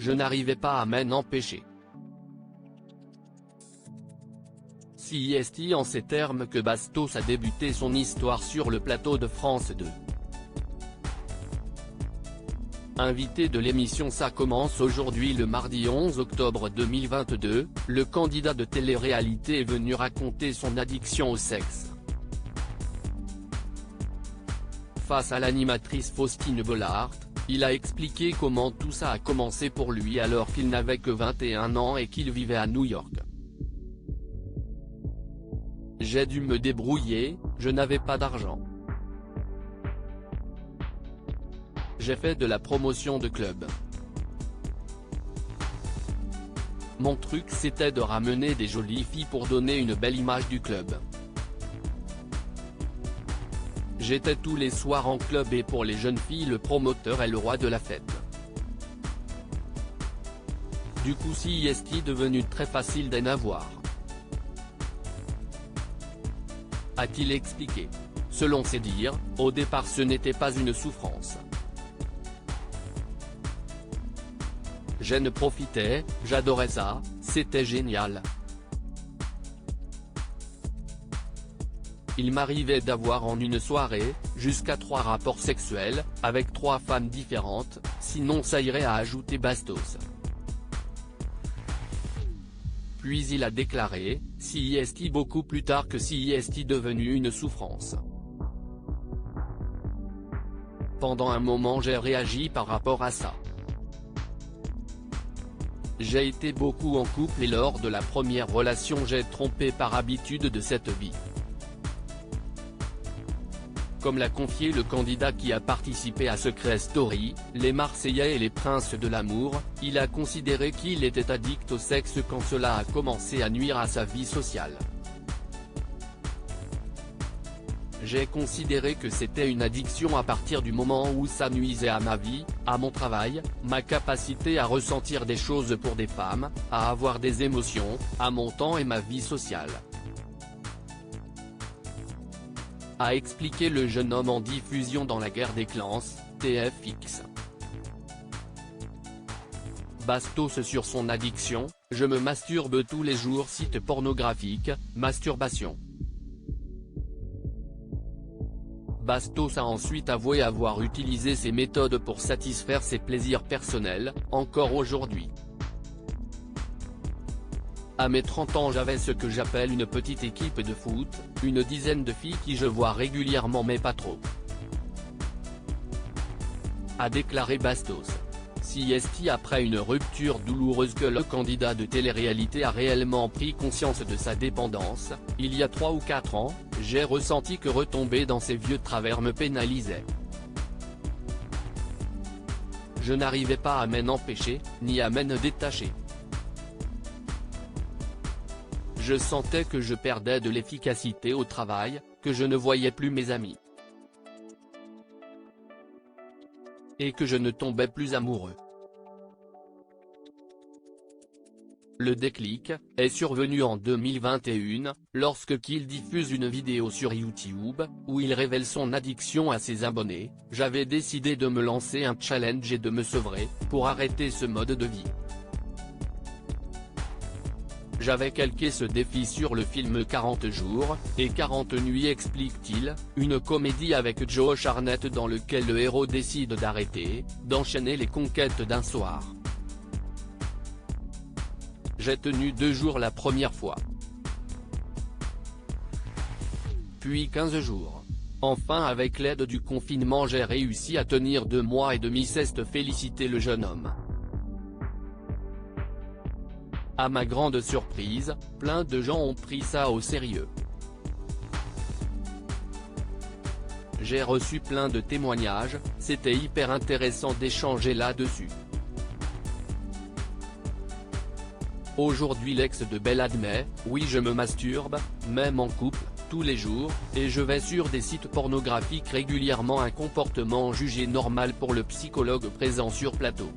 Je n'arrivais pas à m'en empêcher. C'est en ces termes que Bastos a débuté son histoire sur le plateau de France 2. Invité de l'émission Ça commence aujourd'hui le mardi 11 octobre 2022, le candidat de télé-réalité est venu raconter son addiction au sexe. Face à l'animatrice Faustine Bollaert, il a expliqué comment tout ça a commencé pour lui alors qu'il n'avait que 21 ans et qu'il vivait à New York. J'ai dû me débrouiller, je n'avais pas d'argent. J'ai fait de la promotion de club. Mon truc c'était de ramener des jolies filles pour donner une belle image du club. J'étais tous les soirs en club et pour les jeunes filles le promoteur est le roi de la fête. Du coup c'est devenu très facile d'en avoir. A-t-il expliqué. Selon ses dires, au départ ce n'était pas une souffrance. J'en profitais, j'adorais ça, c'était génial. Il m'arrivait d'avoir en une soirée, jusqu'à 3 rapports sexuels, avec 3 femmes différentes, sinon ça irait à ajouter Bastos. Puis il a déclaré, c'est beaucoup plus tard que c'est devenu une souffrance. Pendant un moment j'ai réagi par rapport à ça. J'ai été beaucoup en couple et lors de la première relation j'ai trompé par habitude de cette vie. Comme l'a confié le candidat qui a participé à Secret Story, les Marseillais et les Princes de l'amour, il a considéré qu'il était addict au sexe quand cela a commencé à nuire à sa vie sociale. J'ai considéré que c'était une addiction à partir du moment où ça nuisait à ma vie, à mon travail, ma capacité à ressentir des choses pour des femmes, à avoir des émotions, à mon temps et ma vie sociale. A expliqué le jeune homme en diffusion dans La Guerre des Clans, TFX. Bastos sur son addiction, je me masturbe tous les jours. Site pornographique, masturbation. Bastos a ensuite avoué avoir utilisé ces méthodes pour satisfaire ses plaisirs personnels, encore aujourd'hui. À mes 30 ans j'avais ce que j'appelle une petite équipe de foot, une dizaine de filles qui je vois régulièrement mais pas trop. A déclaré Bastos. C'est après une rupture douloureuse que le candidat de télé-réalité a réellement pris conscience de sa dépendance. Il y a 3 ou 4 ans, j'ai ressenti que retomber dans ces vieux travers me pénalisait. Je n'arrivais pas à m'en empêcher, ni à m'en détacher. Je sentais que je perdais de l'efficacité au travail, que je ne voyais plus mes amis. Et que je ne tombais plus amoureux. Le déclic est survenu en 2021, lorsque qu'il diffuse une vidéo sur YouTube, où il révèle son addiction à ses abonnés. J'avais décidé de me lancer un challenge et de me sevrer, pour arrêter ce mode de vie. J'avais calqué ce défi sur le film 40 jours, et 40 nuits explique-t-il, une comédie avec Josh Hartnett dans lequel le héros décide d'enchaîner les conquêtes d'un soir. J'ai tenu 2 jours la première fois. Puis 15 jours. Enfin avec l'aide du confinement j'ai réussi à tenir 2 mois et demi. Félicité le jeune homme. À ma grande surprise, plein de gens ont pris ça au sérieux. J'ai reçu plein de témoignages, c'était hyper intéressant d'échanger là-dessus. Aujourd'hui l'ex de Belle admet, oui je me masturbe, même en couple, tous les jours, et je vais sur des sites pornographiques régulièrement, un comportement jugé normal pour le psychologue présent sur plateau.